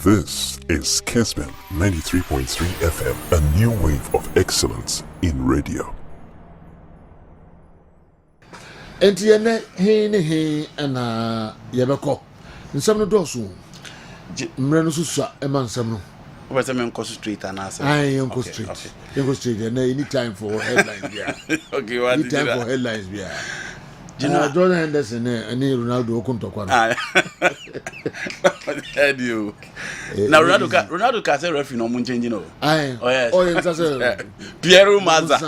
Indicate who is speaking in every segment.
Speaker 1: This is Kessben 93.3 FM, a new wave of excellence in radio.
Speaker 2: Entienne he na yebeko nsem no dosu mre no susa e man nsem no
Speaker 3: what's a man cost street and answer
Speaker 2: I go straight and any time for headlines yeah.
Speaker 3: Okay, what
Speaker 2: any time for headlines yeah. You know Jordan Henderson and Ronaldo Okuntokwa
Speaker 3: heard you now Ronaldo can say referee no mun change no oh yes Piero Mazza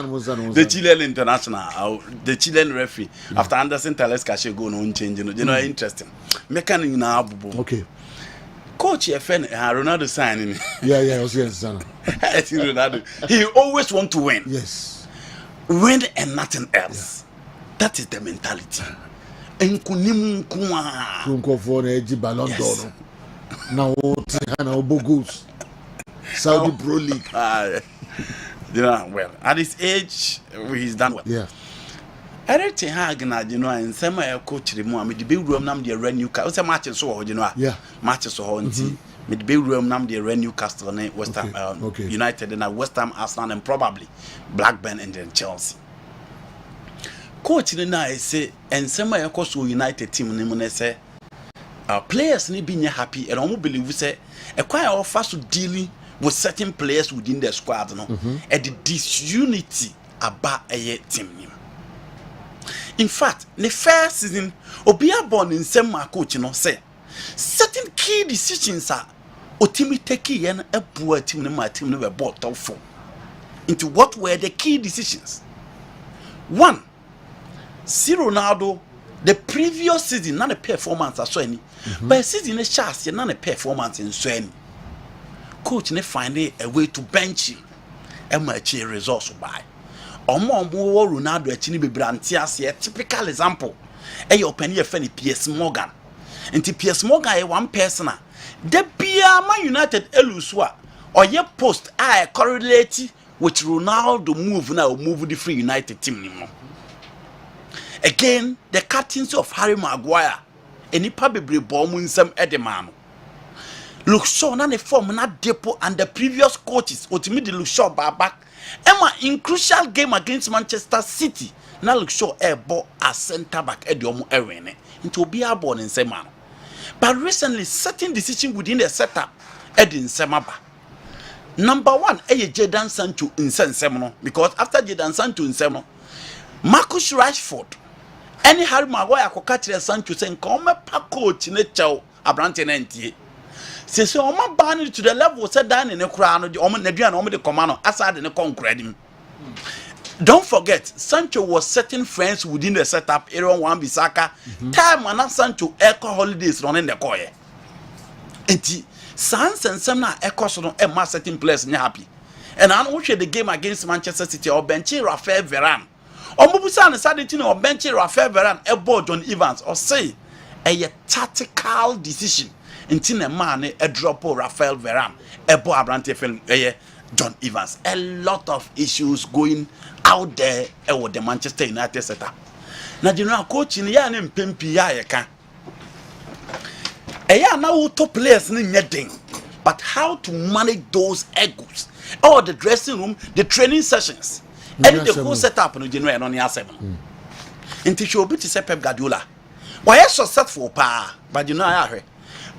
Speaker 3: the Chilean international the Chilean referee after Anderson Tales Kashe go no change no you know interesting mechanic na abubu
Speaker 2: okay
Speaker 3: coach FN Ronaldo signing
Speaker 2: yeah was yes son
Speaker 3: Ronaldo he always want to win win and nothing else that is the mentality enkunim kwa
Speaker 2: kunko for the Ballon d'Or now na obogos Saudi Pro League
Speaker 3: you know well at his age he's done well
Speaker 2: yeah
Speaker 3: everything hag na you know and some coach the mo me the big room nam the renew ka say match so you know
Speaker 2: yeah
Speaker 3: match so nti me the big room nam the renew Newcastle and West Ham United and West Ham Arsenal and probably Blackburn and then Chelsea coach ni na say and some so United team ni mo na say players ni be happy and almost believe say a quite offer to dealing with certain players within the squad no and the disunity about a team. In fact, the first season obia born in some coach no say certain key decisions are ultimately taken and a poor team no my team no bought top 4 into what were the key decisions. One, see Ronaldo the previous season not a performance as any but season a chance not a performance in so any coach ne find a way to bench him and match results by omo Ronaldo achini be brantias a typical example e open here funny PS Morgan nti PS Morgan e one person the bia Man United elusua or ye post I correlate with Ronaldo move now move the free United team ni mo. Again, the captaincy of Harry Maguire, any probably bomb nsem edemano. Look so na the form na Depo and the previous coaches ultimately look so back. Emma in crucial game against Manchester City. Now look so ball as centre back ediomu ewene into be a born in Semano. But recently, certain decision within the setup edin Semaba. Number one, Jadon Sancho in Semano because after Jadon Sancho in Semano, Marcus Rashford. Any Harry Maguire ko catch Sancho saying come pa coach ne chow abrante na ntie say so o ma ban to the level said down in the kra no o ma nadua na o ma de command aside ne concrete. Don't forget Sancho was certain friends within the setup Aaron Wan-Bissaka time na Sancho eco holidays running the koye enti sans and some na eco so no e ma certain players nya happy and I know the game against Manchester City or bench Rafael Varane Omubusa ne sade tino bench Rafael Varane e ball John Evans or say a tactical decision nti na man e drop Rafael Varane e ball abrante film John Evans. A lot of issues going out there with the Manchester United setup. Now you know coach in ya ne mpempi ya yeka ya na wo top players ni nyeding but how to manage those egos or the dressing room the training sessions and the whole setup no January no near 7 nti show bit say Pep Guardiola why successful pa but you know I heard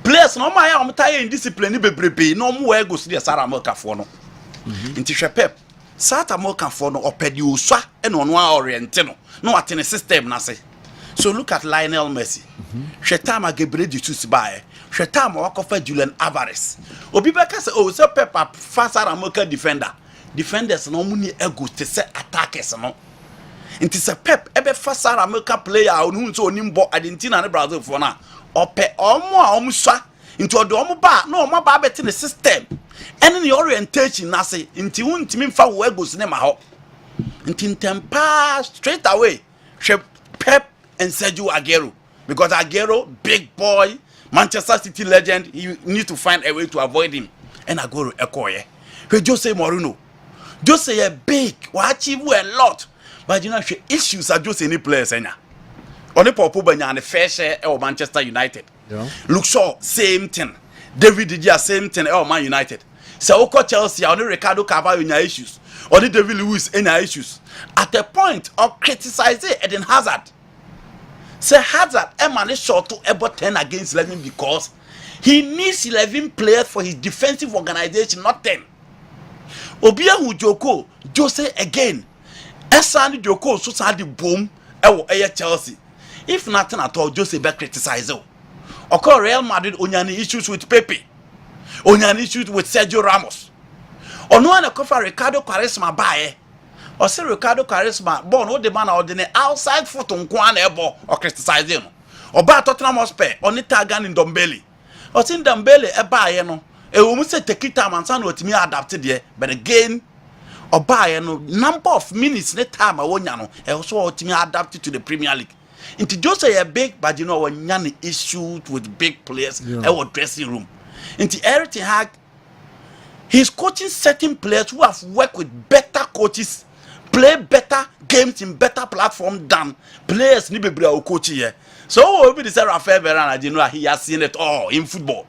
Speaker 3: players no ma ya omtaye indiscipline bebrebe no mo ego si the South America for no nti hwe Pep South America for no opedi uswa e no orient no atene system na se so look at Lionel Messi hwe time Gabriel Jesus bae hwe time wakofa Julian Alvarez obi beka se o se Pep fa South America defenders no muni ego te se attackers no nti se Pep ebe fa South America player onu nso onimbo Argentina ne Brazil for na ope omo a omswa nti odo omo ba na omo ba beti ne system ene ne orientation na se nti wuntimi mfa wo ego ne ma ho nti ntempa straight away hwe Pep and Sergio Aguero because Aguero big boy Manchester City legend you need to find a way to avoid him and Aguero ekoye hwe Jose Mourinho Jose a big wa achieve a lot but you know issues are just any players enya oni popo banya ne fair share e Manchester United look so same thing David did the same thing Man United. So Oko Chelsea only Ricardo Carvalho any issues. Only David Lewis any issues. At the point of criticizing Eden Hazard. Say Hazard managed short to about 10 against 11 because he needs 11 players for his defensive organization, not 10. Obia hu Joko, Jose again. Esani Joko so sad the boom Chelsea. If nothing at all, Jose be criticized. Oko Real Madrid onyani issues with Pepe. Onyani issues with Sergio Ramos. Ono ana kofa Ricardo Quaresma bae. Or say Ricardo Quaresma born o the man or the outside foot on kwan ebo or criticizing. Or ba Tottenham Hotspur oni tagan in Dombele. Or sin Dombele e bae no. E wo mu say take it time and san otimi adapted there. But again Obaye no number of minutes ne time awonya no e also otimi adapted to the Premier League. Into just a big but you know when any issues with big players our dressing room. Into everything had he's coaching certain players who have worked with better coaches, play better games in better platform than players ni bebre o coach here. So we be to say Rafael Varane, you know he has seen it all in football.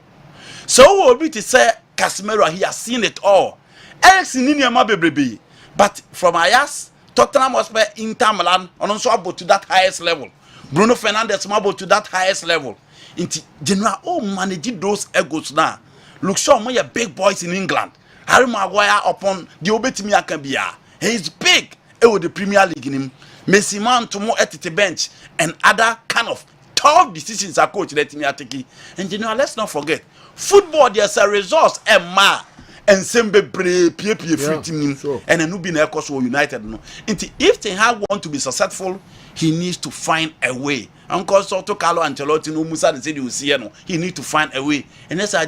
Speaker 3: So we be to say Casemiro, he has seen it all. Alex Niniama bebrebe, but from Ajax, Tottenham Hotspur, Inter Milan, and also about to that highest level. Bruno Fernandes about to that highest level. Into general manage those egos now. Look, some of big boys in England. Harry Maguire upon the Obetimi Akambia. He's big. With the Premier League in him. Messi man to more at the bench and other kind of tough decisions are coach let me take. And let's not forget, football there's a resource and and sembe pie free team and a new bin United no. If Ten Hag want to be successful, he needs to find a way. Uncle Soto Carlo Ancelotti no Musa said you see no. He need to find a way. And that's how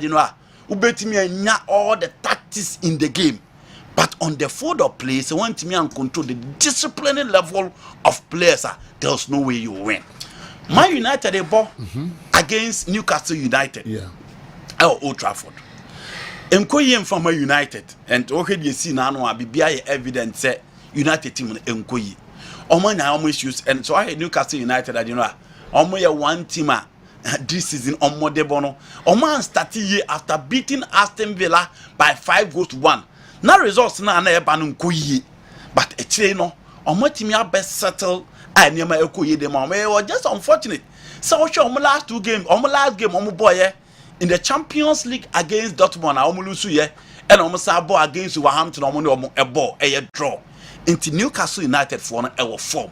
Speaker 3: ubetimi nya all the tactics in the game. But on the field of play, so want me and control the disciplining level of players. There's no way you win. Man United they ball against Newcastle United.
Speaker 2: Yeah.
Speaker 3: Or Old Trafford. Enkoyi from United and okay you see now no bibia evidence say United team enkoyi. Omo na omo issues and so I had Newcastle United that you know omo ye one team this season omo de bono. Omo start year after beating Aston Villa by 5-1. Now results na eba no enkoyi. But actually no omo team ya best settle and near my enkoyi dem omo just unfortunate. So omo last last game omo boy in the Champions League against Dortmund, I almost and almost a ball against Wolverhampton, a ball, a draw. Into Newcastle United for our form.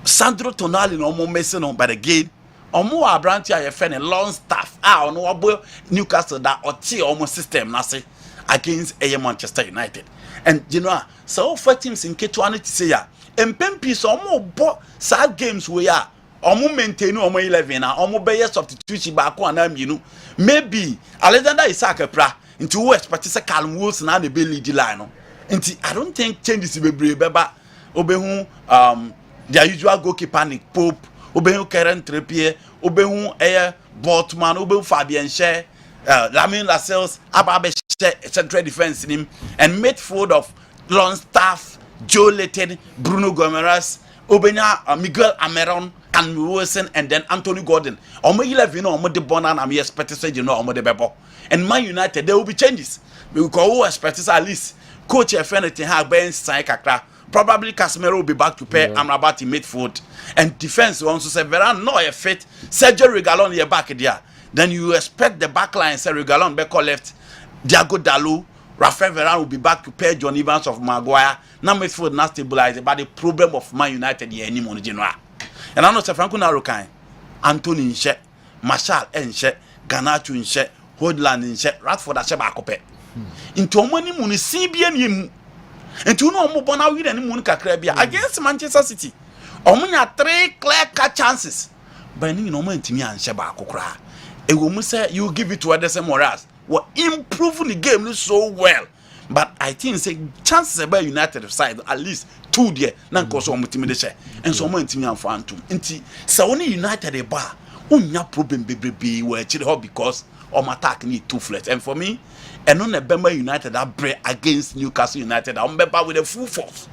Speaker 3: Sandro Tonali no more messing on, but again, or more a branch I friend a long staff. I no about Newcastle that or T almost system nasi against a Manchester United. And you know, so for teams in K20 to say ya, and Pempis or more sad games we are. Omo maintain omo 11 na omo be substitute back one am you know maybe Alexander Isak pra into who expect say Callum Wilson na be lead line no nti I don't think changes be beba obehu their usual goalkeeper Nick Pope obehu Karen Trippier obehu Boltman obehu Fabian Schär Lamine Lascelles ababe central defense in him and midfield of Longstaff, Joe Letton, Bruno Gomes, Obenya Miguel Almiron and Wilson and then Anthony Gordon. Omo 11 omo de born and I'm expected say you know omo de bebo. And Man United there will be changes. We will expect at least coach Ten Hag Ben sign kakra. Probably Casemiro will be back to pair Amrabat in midfield. And defense also say Varane no fit. Sergio Reguilon here back there. Then you expect the back line say Reguilon back left. Diago Dalot, Rafael Varane will be back to pair John Evans of Maguire. Now midfield not stabilized. But the problem of Man United here anymore in general. And I know Sir Franco Narokan, Anthony Nshe, Marshall Nshe, Garnacho Nshe, Hoodland Nshe, Radford Asheba Akope. Into money muni CBN yim. Into no more bona with any moon kakrebia against Manchester City. Omunya 3 clear-cut chances. But you know, man, Timmy and Sheba Kokra. A woman say you give it to Adesanya Morales. We're improving the game so well. But I think say chances about United side at least 2 there. Nan koso omutimideshe. And so man Timmy and Phantom. Inti sa only United a bar. Unya problem be we actually because attack need 2 flats. And for me, and on the Bemba United that break against Newcastle United, I'm Bemba with a full force.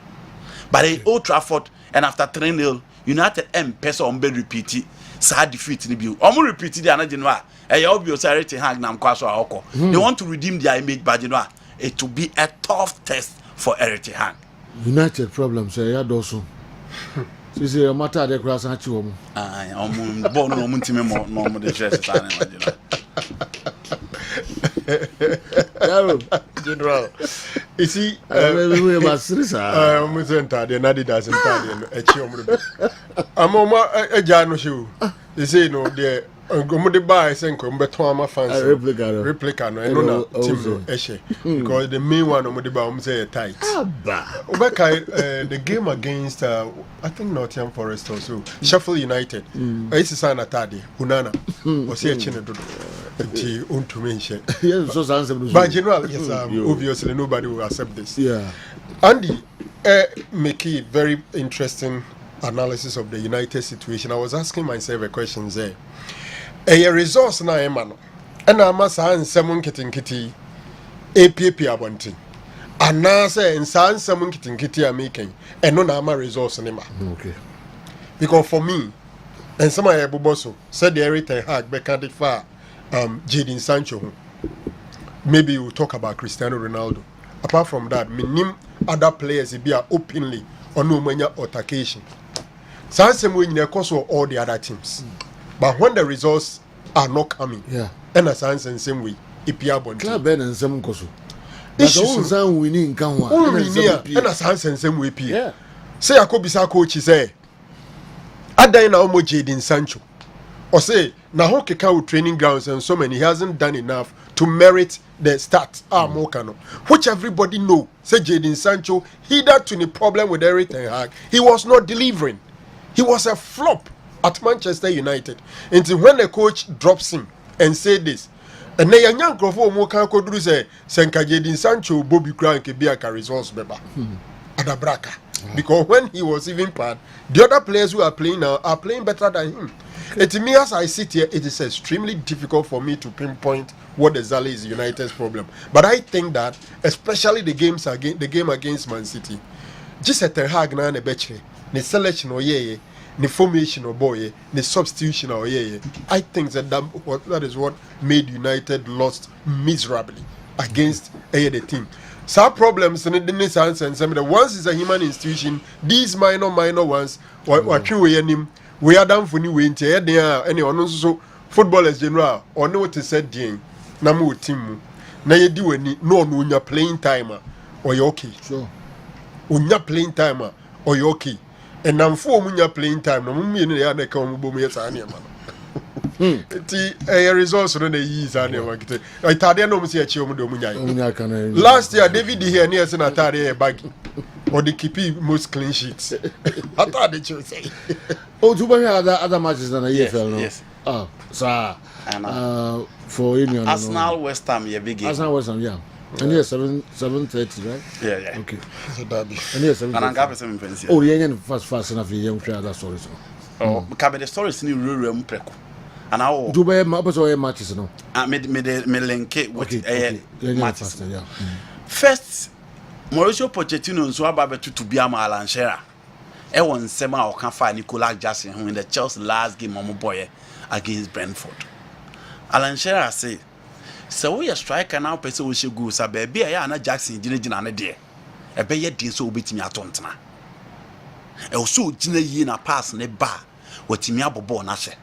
Speaker 3: But at Old Trafford and after 3-0, United and Pesa on be repeated. sad defeat ni bi omo repeat the anage no a e ya obvious Eric Ten Hag nam kwaso akọ they want to redeem their image but you know it will be a tough test for Eric Ten Hag.
Speaker 2: United problems ya doso sisi o mata de cross ha chi wo mu
Speaker 3: omo ball no omo ntime mo no omo de stress sa na imagine
Speaker 4: General. You see,
Speaker 2: we must risa.
Speaker 4: The Nadi doesn't tell you a chum. I'm on a jano shoe. They say, no, the Gomudi buy Senko, but Toma fancy replica, no, no, Tim Eshe. Because the main one of the bomb say tight. The game against, I think, Nottingham Forest also, Sheffield United, I used to sign a Tadi, Unana, or say a Chinedo.
Speaker 2: Yes, so
Speaker 4: but general, yes, obviously nobody will accept this.
Speaker 2: Yeah,
Speaker 4: Andy, make a very interesting analysis of the United situation. I was asking myself a question there. A resource na emano, and I must have someone getting kitty, APP abonting, and now say and someone getting kitty are making, and no nama resource anymore.
Speaker 2: Okay,
Speaker 4: because for me, and some of Boboso said the Eric Ten Hag back far. Jadon Sancho. Maybe we'll talk about Cristiano Ronaldo. Apart from that, minim other players be openly on no many altercation. Some way in the course of all the other teams. But when the results are not coming, and as and same way, if you are born
Speaker 2: club and some course.
Speaker 4: Issues
Speaker 2: are winning can
Speaker 4: and as and same way. Say I could be sa coach say. Ada na omo Jadon Sancho. Or say, now he can training grounds and so many, he hasn't done enough to merit the start. Mokano, which everybody know. Say Jadon Sancho, he had to the problem with Eric Ten Hag. He was not delivering. He was a flop at Manchester United. Until when the coach drops him and say this, and then young Crawford Mokan could say, Senka Jadon Sancho, Bobby Crank, Biaka results beba. Adabraka. Because when he was even part, the other players who are playing now are playing better than him. To me, as I sit here, it is extremely difficult for me to pinpoint what exactly is United's problem. But I think that, especially the game against Man City, just a Ten Hag na ne betche, the selection or the formation or boy, the substitution or I think that is what made United lost miserably against the team. Some problems in the sense and some of the ones is a human institution. These minor ones, we are done for new winter. Any on so footballers general or no to said Jane. Namu team. Na you do any no unya playing timer or you okay.
Speaker 2: Sure.
Speaker 4: Unya playing timer or you okay. And now for unya playing time. No mummy in the other come boom a resource on the years and I thought I know see a chiomunya. Last year, David here near Senatari a bag or the keep most clean sheets. I thought that you say.
Speaker 2: Oh, do you have other matches than a year?
Speaker 3: Yes.
Speaker 2: Oh, sir. For Union
Speaker 3: Arsenal West Ham, yeah, big game.
Speaker 2: Arsenal West Ham, yeah. And here 7:30, right?
Speaker 3: Yeah.
Speaker 2: Okay.
Speaker 4: It's a derby.
Speaker 2: And here 7:30.
Speaker 3: And I'm going to 7:20.
Speaker 2: Oh, yeah, fast enough. Young crowd, that's sorry.
Speaker 3: Oh, because the story is in real preco. And I
Speaker 2: do buy matches, no?
Speaker 3: Me link it with matches.
Speaker 2: Yeah.
Speaker 3: First, Mauricio Pochettino so about to be a Alan Shearer. Everyone sema or can find Nicolas Jackson who in the Chelsea last game on boy against Brentford. Alan Shearer say, so we a striker now person we should go so baby I na Jackson jina na there. E be ye din so obetimi atontena. E so jina yi na pass ne ba watimi abobo na hye.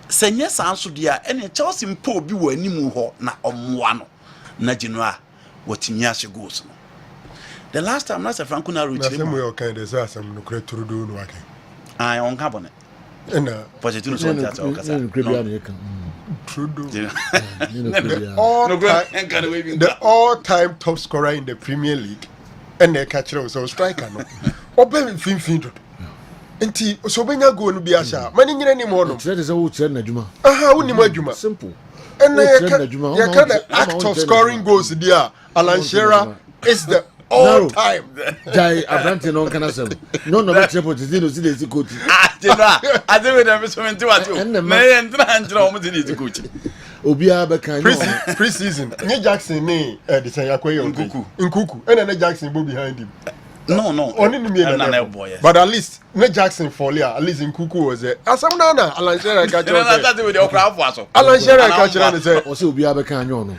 Speaker 3: Senye sanso dia ene Chelsea mpo bi wo animu ho na omwa no na jinua watimi ahye goals no. The last time Nasa Franco na reached
Speaker 4: the way of kind of some no create to do no working.
Speaker 3: I on carbon.
Speaker 4: And
Speaker 3: Pochettino so that
Speaker 4: the all-time top scorer in the Premier League and the catcher was a striker no. Open fin. Enti so benya go no bia sha mani nyina ni mo no
Speaker 2: that is how na adwuma
Speaker 4: woni ma adwuma
Speaker 2: simple
Speaker 4: and you can the act of scoring goals there Alan Shearer is the all time
Speaker 2: jai Abrante no kana sem no be triple to see the coach
Speaker 3: I think we dem so menti what you me entra anjira o mo the coach
Speaker 2: obia be kan
Speaker 4: pre-season nye Jackson ni the say yakwaye nkuku and then Jackson go behind him
Speaker 3: No.
Speaker 4: Only me and
Speaker 3: na
Speaker 4: boy. Yes. But at least no Jackson Foley, at least in Kuku was there. As some nana, Alan Shearer catch on.
Speaker 3: That's with your crowd for us.
Speaker 4: Alan Shearer catch on and say,
Speaker 2: "O se obi abeka anyo no."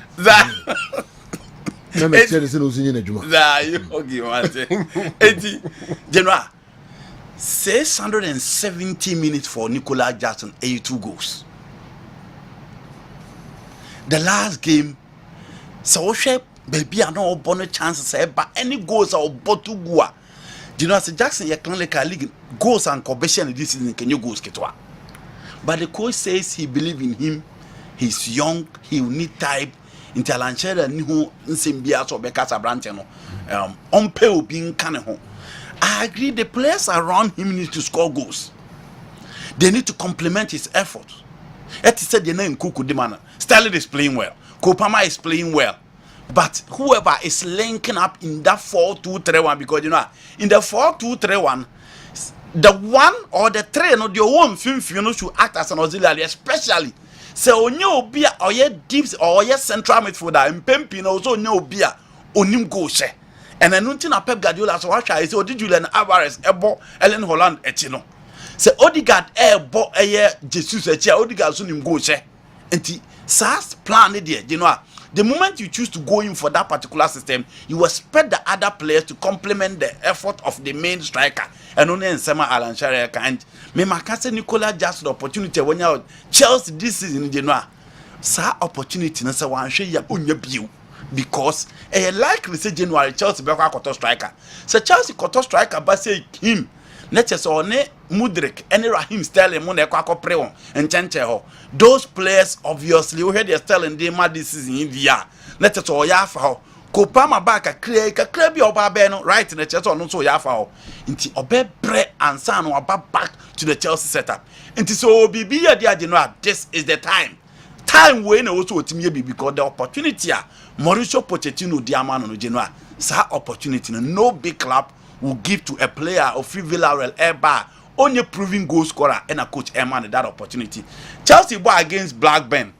Speaker 2: Na me tell say no sinye na djuma.
Speaker 3: That you okay man. 80 General 670 minutes for Nicola Jackson, 82 goals. The last game, so baby, I know bonus chances, but any goals or bottle goa. You know, as Jackson, your clinical league goals and competition this season, can you goals get one? But the coach says he believes in him. He's young, he will need time. Intalanchera ni ho nsembia so beka sabrante no. Ompe obi nka ho. I agree the players around him need to score goals. They need to complement his effort. It is said the name Kuku Dimana. Sterling is playing well. Kopama is playing well. But whoever is linking up in that 4-2-3-1, because you know, in the 4-2-3-1, the one or the three, no, your own film, should act as an auxiliary, especially. So, onyo bia or ye deeps or ye central midfielder, and Pempino also no bia onim go she. And then nothing a Pep Guardiola so watch I say, did Julian Alvarez, Ebo, Ellen Holland, etino. Say, Odegaard, Ebo, Jesus, Odegaard, soon him go she. And SAS plan it, you know. The moment you choose to go in for that particular system, you expect the other players to complement the effort of the main striker. And only in Sema Alan Shearer and me makase Nicola Jackson opportunity when you Chelsea this season in January. Sa opportunity na say wan hwe ya onya bio because likely say January Chelsea be kwa quarter striker. So Chelsea quarter striker ba say him let us on Mudrik and Raheem Sterling mo na kwa kopre won enchenche ho. Those players obviously we heard they Sterling dey mad this season in the year. Let us o ya fa ho. Kopama back a clear be oba be no right in the Chelsea no so ya fa ho. Nti obe bre ansa no aba back to the Chelsea setup. Nti so bibi ya dia January this is the time. Time we na also otimi bi because the opportunity a Mauricio Pochettino diamano no January. Sa opportunity no big club will give to a player of Villarreal Eba only proving goal scorer and a coach Eman that opportunity. Chelsea boy against Blackburn,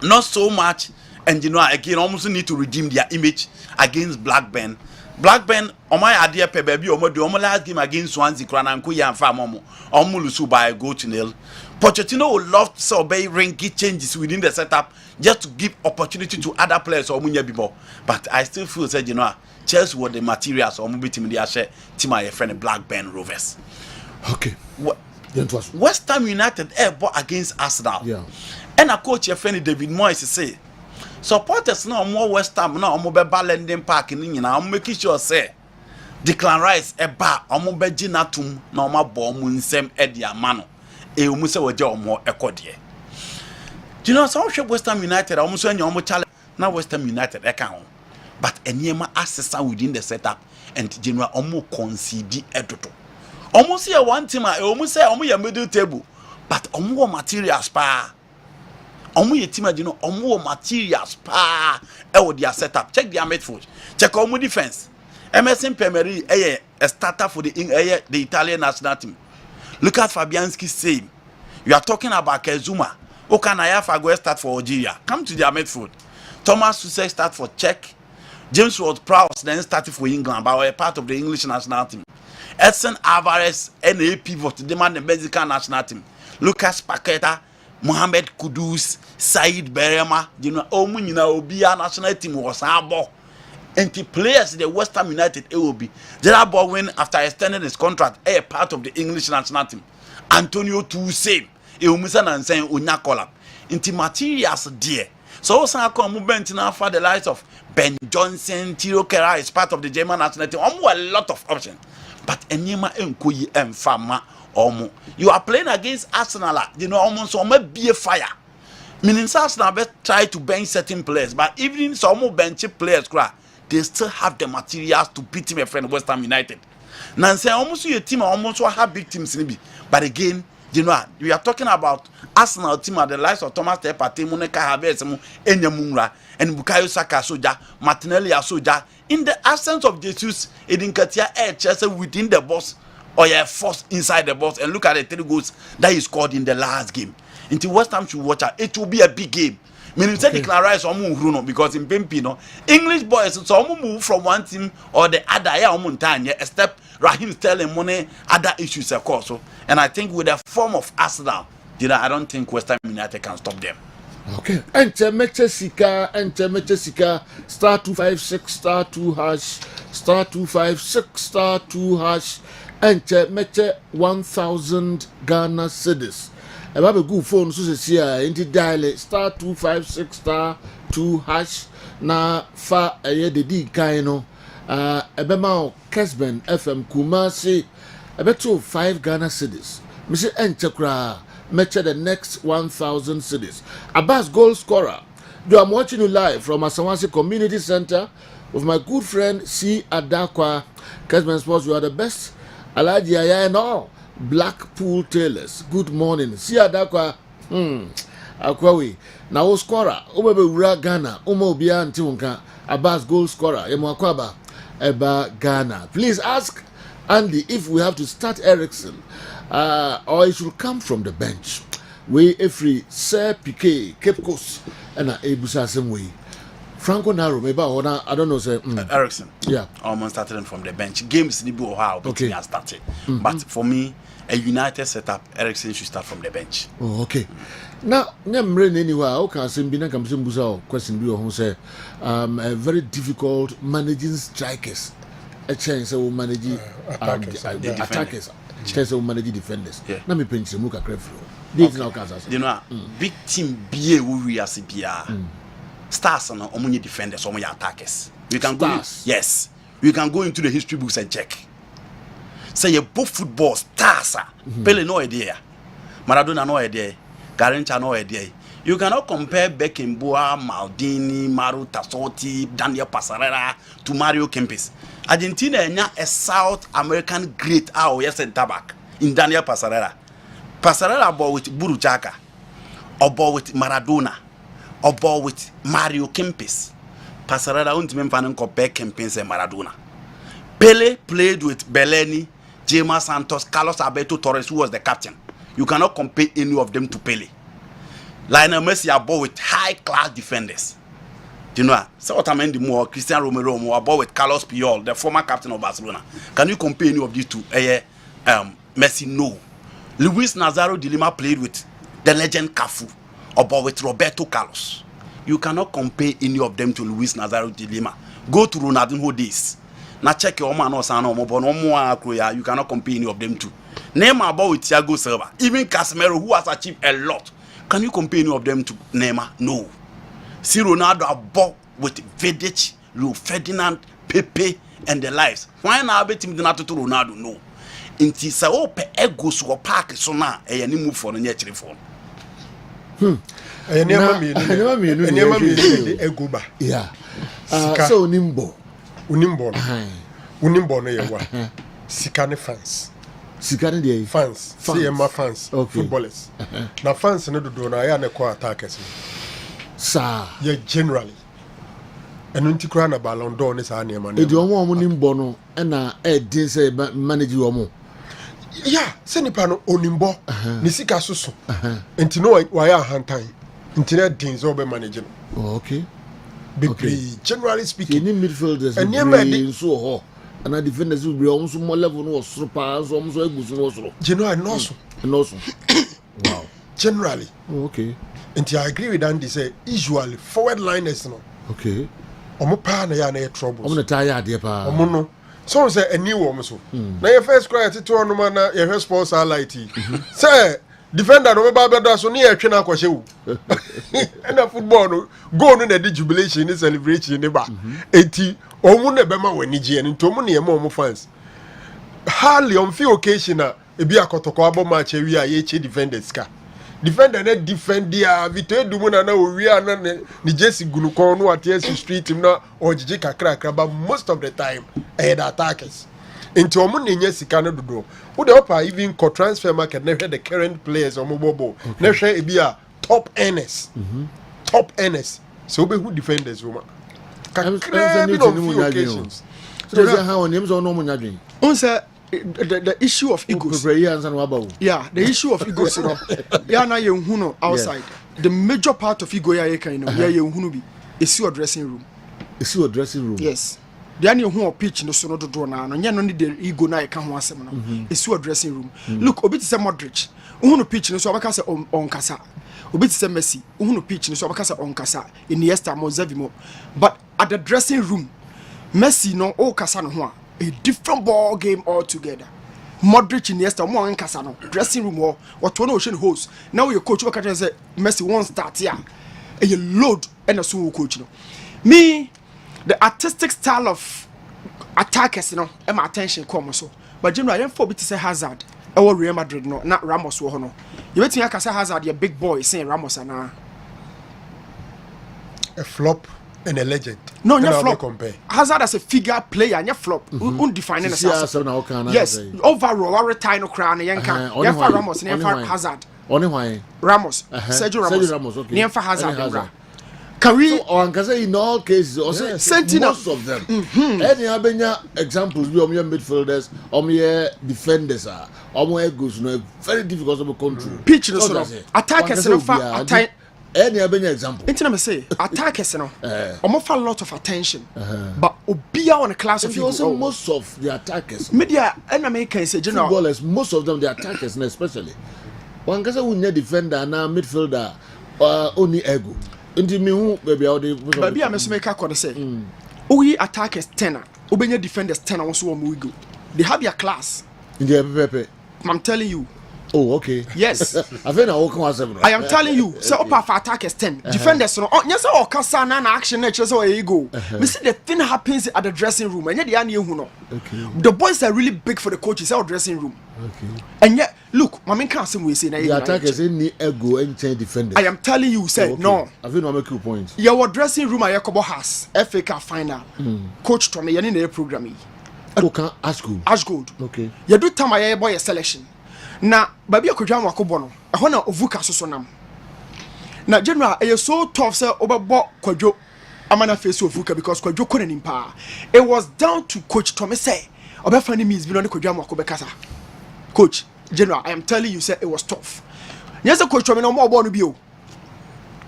Speaker 3: not so much, and you know again almost need to redeem their image against Blackburn. Blackburn, on my idea, baby, omo last game against Swansea, Krananku and Famomo, Omulusu by a goal to nil. Pochettino would love to obey ranky changes within the setup just to give opportunity to other players or Munya Bibo. But I still feel said, you know, Chelsea were the materials or movie team they share team my friend Blackburn Rovers.
Speaker 2: Okay.
Speaker 3: West Ham United bought against Arsenal.
Speaker 2: Yeah.
Speaker 3: And a coach your friend David Moyes say supporters now more West Ham now omo be London Park ni nyina omo make sure say Declan Rice eba omo be ginatum na omo bo omo nsem e dia ma no e omo se woje omo ekode. Do you know so West Ham United omo so anya omo challenge na West Ham United e kan ho. But anyema assessor within the setup and general omo concede edodo. Omo see one team omo say omo ya middle table but omo materials pa. Omo ye team you know omo materials pa e wo their setup. Check their midfield. Check omo defense. Emerson Pemery a starter for the Italian national team. Look at Fabianski same. You are talking about Kezuma. Okanaya Fago start for Algeria. Come to their midfield. Thomas Sussex start for Czech. James Ward-Prowse then started for England, but were part of the English national team. Edson Alvarez and a pivot demand the Mexican national team. Lucas Paqueta, Mohamed Kudus, Said Berema, you know, Obia national team was abo. And the players the West Ham United will be. Gerard Bowen after extending his contract, a part of the English national team. Antonio too same. Eumusan and saying Unyakola. Into materials dear. So also come movement now for the likes of Ben Johnson, Tiro Kera is part of the German national team. A lot of options. But Enyema Enkuyi Mfama Omo. You are playing against Arsenal, you know, almost be a fire. Meaning Arsenal best try to bench certain players, but even some bench players, they still have the materials to beat him a friend West Ham United. Now say almost your team almost have big teams in it. But again, you know, we are talking about Arsenal team at the likes of Thomas Partey, Monica Havertz, Enyamura, and Bukayo Saka Soja, Martinelli Soja. In the absence of Jesus, Edinkatia Chelsea within the box or forced inside the box and look at the 3 goals that he scored in the last game. Until West Ham should watch out. It will be a big game. Meaning say declare some no because in Pimpi no English boys so move from one team or the other except Raheem Sterling money other issues of course. So, and I think with the form of Arsenal, I don't think West Ham United can stop them.
Speaker 2: Okay. Enter Meche Sika star 256 star 2 hash star 256 star 2 hash enter Meche 1000 Ghana cedis. I have a good phone so say here into dial star 256 star 2 hash na fa eye de di kan no ebema Kessben FM Kumasi ebeto 5 Ghana cedis. Me say enter kra measure the next 1000 cities. Abbas goal scorer. Do I'm watching you live from Asawasi Community Center with my good friend C. Adakwa. Kessben Sports, you are the best. Alaji Aya and all. Blackpool Tailors. Good morning. C. Adakwa. Akwawi. Now scorer. Umebe Ura Ghana. Uma Ubia Antiunka. Abbas goal scorer. Emwakwaba. Eba Ghana. Please ask Andy if we have to start Ericsson. Or it should come from the bench. We every Sir Piquet, Cape Coast, and Ebusa same way. Franco Naro, maybe I don't know, sir.
Speaker 3: Ericsson.
Speaker 2: Yeah.
Speaker 3: Almost started from the bench. Games need to how okay. Has started. But for me, a United setup, Ericsson should start from the bench.
Speaker 2: Oh, okay. Now, Nyamren anywhere, okay, Simbina Kamsimbuza question be who say a very difficult managing strikers. A chance of managing attackers. Chance of managing defenders. Now me pinch muka creflo. You know, big team be we are CPR. Stars and only defenders, only attackers. We can go. Yes, we can go into the history books and check. Say you both football stars. Pele no idea. Maradona no idea. Garrincha no idea. You cannot compare Beckenbauer, Maldini, Maru Tassotti, Daniel Passarella to Mario Kempes. Argentina a South American great center back in Daniel Passarella. Passarella ball with Buruchaka, or ball with Maradona, or ball with Mario Kempes. Passarella won't even compare Kempes and Maradona. Pele played with Belleni, James Santos, Carlos Alberto Torres, who was the captain. You cannot compare any of them to Pele. Lionel Messi are ball with high-class defenders. Do you know? So what I mean the more Cristiano Romero more ball with Carlos Puyol, the former captain of Barcelona. Can you compare any of these two? Messi, no. Luis Nazario de Lima played with the legend Cafu, or ball with Roberto Carlos. You cannot compare any of them to Luis Nazario de Lima. Go to Ronaldinho days. Now check your man or son or more. You cannot compare any of them to. Neymar ball with Thiago Silva. Even Casemiro, who has achieved a lot. Can you compare any of them to Neymar? No. See Ronaldo a ball with Vidic, Leo Ferdinand, Pepe, and the lives. Why not bet him to Ronaldo? No. Inti sa ope ego so park so na e ni move for no nyechire phone.
Speaker 4: Enema mi ego ba.
Speaker 2: Yeah. So unimbo
Speaker 4: no ye wa. Sika ne fans.
Speaker 2: Sika ne dey
Speaker 4: fans. CMA fans, okay. Footballers. Na fans no do na ya ne ko attackers.
Speaker 2: Sir.
Speaker 4: Yeah, generally. And when you na Ballon d'Or, it's a name.
Speaker 2: If you want to bono, and didn't say manage your own.
Speaker 4: Yeah, send pano onimbo. Nisika susu. And to know why I hand time. Internet things over managing.
Speaker 2: Okay.
Speaker 4: Okay. Generally speaking,
Speaker 2: any midfielders and near so hot. And I defenders will be almost more level no super, almost like Guzo.
Speaker 4: Generally, no.
Speaker 2: Wow.
Speaker 4: Generally.
Speaker 2: Okay.
Speaker 4: And I agree with Andy. Say usually forward liners no.
Speaker 2: Okay.
Speaker 4: Omo pa na ya na troubles.
Speaker 2: Omo na tire ade pa.
Speaker 4: Omo no. So say a new woman so. Na your first cry to no man na your sports highlight. Say defender no ba do so na ya twe na kwahye wu. And the football no go no na the jubilation ni celebration ni ba. Enti omo na be ma wani je ni to omo na ye ma omo fans. Hardly on few occasion na e bi akotoko abo match wi a ye che defenders ka. Defender na defend dia Vito Edumuna na owia na ni Jesse Gunukon no at street him na ojiji kakra but most of the time the attackers into omo na nya sika na dodo wo de opa even co transfer market na hwe the current players omo bobo na hwe e bia top earners so be who defenders woman kakra bi no occasions
Speaker 2: so say how on him so no mo nyadwen
Speaker 5: on say the issue of egos.
Speaker 2: Yeah,
Speaker 5: the issue of egos. Yeah, now you know outside. the major part of ego ya kind of yeah you be is your dressing room.
Speaker 2: Is your dressing room?
Speaker 5: Yes. The any who pitch no so no do na no nya no need the ego na e ka ho asem no. Is your dressing room. Look, obi ti say Modric. Who no pitch no so obaka say on kasa. Obi ti say Messi. Who no pitch no so obaka say on kasa. Iniesta mo Xavi. But at the dressing room, Messi no o kasa no ho a different ball game altogether. Modric Iniesta mo on kasa no dressing room what one ocean host. Now your coach waka say Messi won't start here. A load and a so coach no. Me the artistic style of attackers, you know, and my attention come so. But generally, I'm for to say Hazard. I will Real Madrid, no, not Ramos. No, you bet me I can say Hazard, your big boy, saying Ramos and a
Speaker 4: flop and a legend.
Speaker 5: No, you're flop. Hazard as a figure player, and you're flop. Undefined as yes, overall, our retire crown, and Yanka, Yanfa Ramos, and Yanfa Hazard.
Speaker 2: Only why
Speaker 5: Ramos, Sergio Ramos, okay. Yanfa Hazard.
Speaker 2: Career or say in all cases, or say most of them. Any abenya examples be your midfielders, your defenders are, goes no very difficult to control.
Speaker 5: Pitch no so attackers no fa attack.
Speaker 2: Any abenya example.
Speaker 5: Inti na say attackers no. Fa a lot of attention. But obia on a class of
Speaker 2: also most of the attackers.
Speaker 5: Media and American say general
Speaker 2: footballers, most of them the attackers especially. One can say we defender na midfielder only ego. Inti me hu baby
Speaker 5: I must make a call say we attackers 10 obenya defenders 10 also we go. They have your class. I'm telling you.
Speaker 2: Oh, okay.
Speaker 5: Yes.
Speaker 2: I
Speaker 5: am telling you. So upper for attackers 10 defenders no. Yes, all kasa na action na so where you go. We see the thing happens at the dressing room and the anu hu no. Okay. The boys are really big for the coaches our dressing room. Okay. And yet look, mama can't say we say na
Speaker 2: the attackers any ego and change defenders.
Speaker 5: I am telling you say no.
Speaker 2: I think no make you point.
Speaker 5: Your dressing room Ayakobo has FA Cup final. Coach Tome yani na program yi.
Speaker 2: Okay, Ashgold. Okay.
Speaker 5: You do time aye boy selection. Na baby akodwa wakobo no. Ehona na ovuka soso nam. Na general e so tough say obebo kwadwo amana face ovuka because kwadwo kona nimpa. It was down to coach Tome say obefa ni means bi no kwadwa wakobe kasa. Coach General, I am telling you, sir, it was tough. Yes, a coach, I no more born to be.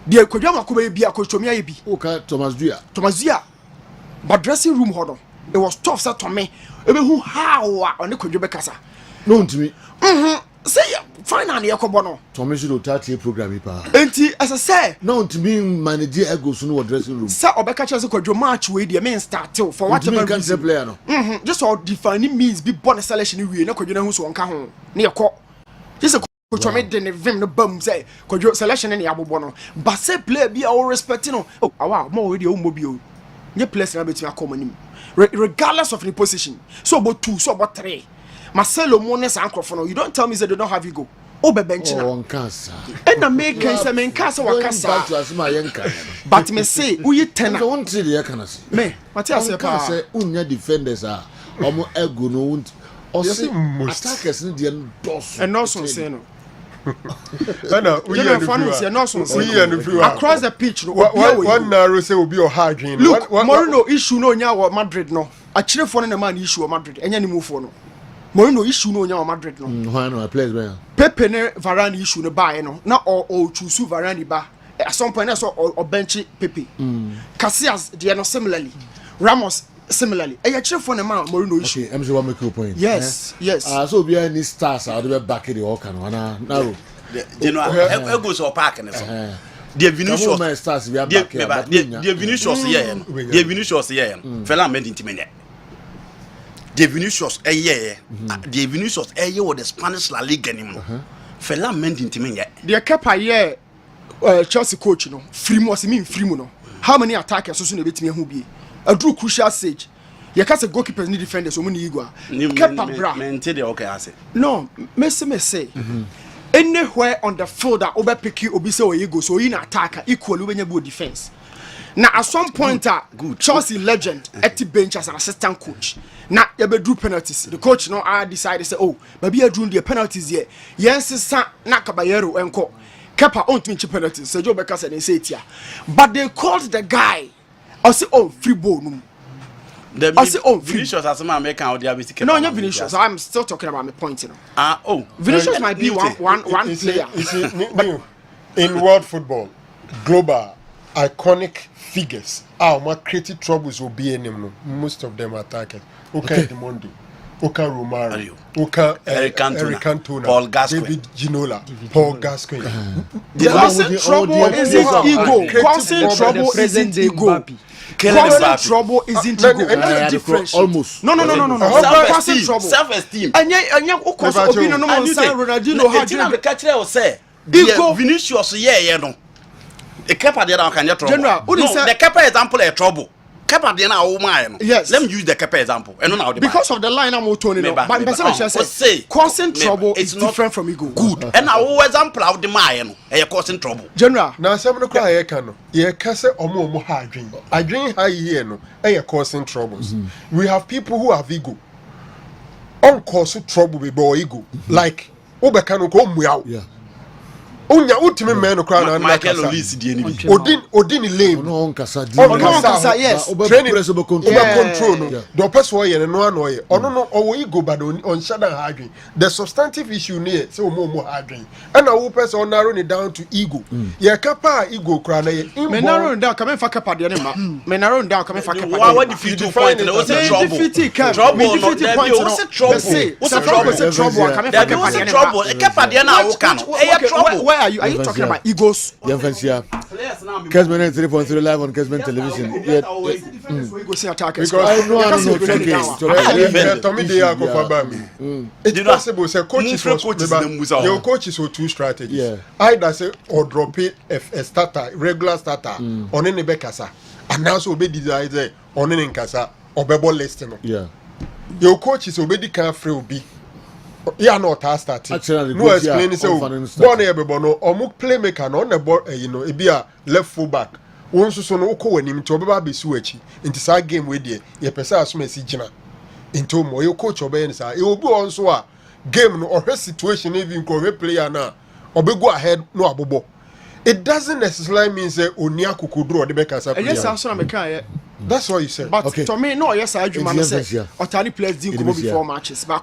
Speaker 5: The Kodama could be a coach to me.
Speaker 2: Okay, Thomas
Speaker 5: Dia. But dressing room hodder, it was tough, sir, to me. Even who how on the Kodjubekasa.
Speaker 2: Known to me.
Speaker 5: Say, finally, Yakobono.
Speaker 2: Thomas should touch your program.
Speaker 5: Auntie, as I say,
Speaker 2: known to me, manager, I go soon dressing room.
Speaker 5: Sir, Obeka as a coach, match with the main start till for whatever
Speaker 2: reason. Player,
Speaker 5: just all defining means be born a selection. We no could who's on Cajon near court. Just a coach made the vim the bum say, could you selection any abono. But say, play be our respecting. Oh, wow, more with your mobile. Your place between a common regardless of the position. So about 2, so about 3. Marcelo Mones and Crofono, you don't tell me they don't have ego. Obe benchina.
Speaker 2: Oh, on cancer.
Speaker 5: And the maker say men cancer wa kasa. But me say, who you tenor?
Speaker 2: I want to the economy.
Speaker 5: Me, Matthias
Speaker 2: say, unya defenders are omo ego no won't. Or say attackers need the endorse.
Speaker 5: And also say no.
Speaker 4: No, we are
Speaker 5: across the pitch.
Speaker 4: One narrow say will be your hard dream.
Speaker 5: Look, Moreno issue no nya Madrid no. Actually for na man issue Madrid. Enya ni move for no. Moreno issue no nya Madrid no.
Speaker 2: Why no players well.
Speaker 5: Pepe ne Varane issue no buy no. Na or choose Varane ba. At some point I saw or bench Pepe. Casillas they are not similarly. Ramos similarly. Actually for na man Moreno issue.
Speaker 2: Okay, MC one make your point.
Speaker 5: Yes, yes.
Speaker 2: So be any stars out there back in the all can na.
Speaker 3: You know, goes or park and so. The Vinicius
Speaker 2: stars we are back here.
Speaker 3: The Vinicius here. The Vinicius here. Fella made intimate. The Vinicius the Vinicius with the Spanish La Liga anymore. Fella made intimate.
Speaker 5: The Kepa here Chelsea coach no. Free no. How many attackers so soon bit me who be? A drew crucial stage. You can't say goalkeepers need defenders so many igua. Kepa bra.
Speaker 3: Maintain the okay I say.
Speaker 5: No, me say. Anywhere on the field that over pick you obi say where you go so in attacker equal when you go defense. Now at some point good Chelsea legend at the bench as an assistant coach. Now you be do penalties. The coach now I decided say oh maybe you do the penalties here. Yes sa na Caballero enko. Kepa on to penalties. Sergio Becker said they say it here. But they called the guy. I say oh free ball no.
Speaker 3: I say oh Vinicius as man make out there with
Speaker 5: no not Vinicius. I'm still talking about my point you know. Vinicius might be one player.
Speaker 4: in world football, global, iconic figures. Creative troubles will be in them. Most of them attackers. Okay, Edmondo. Oka Romario, Oka Eric Cantona,
Speaker 3: Paul Gascoigne,
Speaker 4: David Ginola, Paul Gascoigne.
Speaker 5: Causing trouble isn't ego. Causing trouble isn't ego. Causing trouble isn't ego.
Speaker 2: Almost.
Speaker 5: No. Causing trouble.
Speaker 3: Self-esteem.
Speaker 5: And yeah, of course, opinion no one say Ronaldinho had
Speaker 3: the catcher will say,
Speaker 5: ego.
Speaker 3: Vinicius, no. The keeper there can get trouble.
Speaker 5: General,
Speaker 3: the keeper example is trouble.
Speaker 5: Yes.
Speaker 3: Let me use the keeper example.
Speaker 5: Because of the line I'm turning up. But person say causing trouble is different from ego.
Speaker 3: Good. And our example of the mine, causing trouble.
Speaker 5: General.
Speaker 4: Now some no cry can. Ye kase omo ha adwin. Adwin ha here no causing troubles. We have people who have ego. On cause trouble be boy ego. Like obeka no ko muaw.
Speaker 2: Yeah.
Speaker 4: Unya utimi men kra na
Speaker 3: Michael Olise die ni bi.
Speaker 4: Odin lane.
Speaker 2: No on kasa.
Speaker 5: Yes.
Speaker 4: Training control no. The person wey no ano ye. Ono no owo ego bad on shadan ha adwin. The substantive issue near say omo ha adwin. And wo person on narrow it down to ego. Ye kapa ego kra na ye.
Speaker 5: Me narrow down come fa kapa de ne ma. Me narrow down come fa kapa.
Speaker 3: What defeat 2 points no say trouble. Trouble no there be o say trouble.
Speaker 5: What's trouble? Come fa kapa de ne ma.
Speaker 3: Trouble. E kapa de na wo kan. E trouble.
Speaker 5: Are you talking about egos?
Speaker 2: Kessben 3.3 live on Kessben television.
Speaker 5: Because
Speaker 2: I know.
Speaker 4: Tommy they are it's possible say coaches your coaches or two strategies.
Speaker 2: Yeah.
Speaker 4: Either say or drop it a starter, regular starter on any bekasa. And now so be desire on any kasa or bebo listing.
Speaker 2: Yeah.
Speaker 4: Your coaches already can't free be. Yeah, no, that's starting. No explain it. So, born everybody, or mook playmaker on the board, it be a left full back. Once so no ko when him to be switch into side game with ye pesa as message into more your coach or ben say it will be also a game or her situation even ko player na or be go ahead no abobo. It doesn't necessarily mean say Oniaku could draw the Bekasa.
Speaker 5: Yes, I'm a
Speaker 4: that's what you said.
Speaker 5: But to me, no, yes, I do. Man, say, Otani players didn't come before matches. But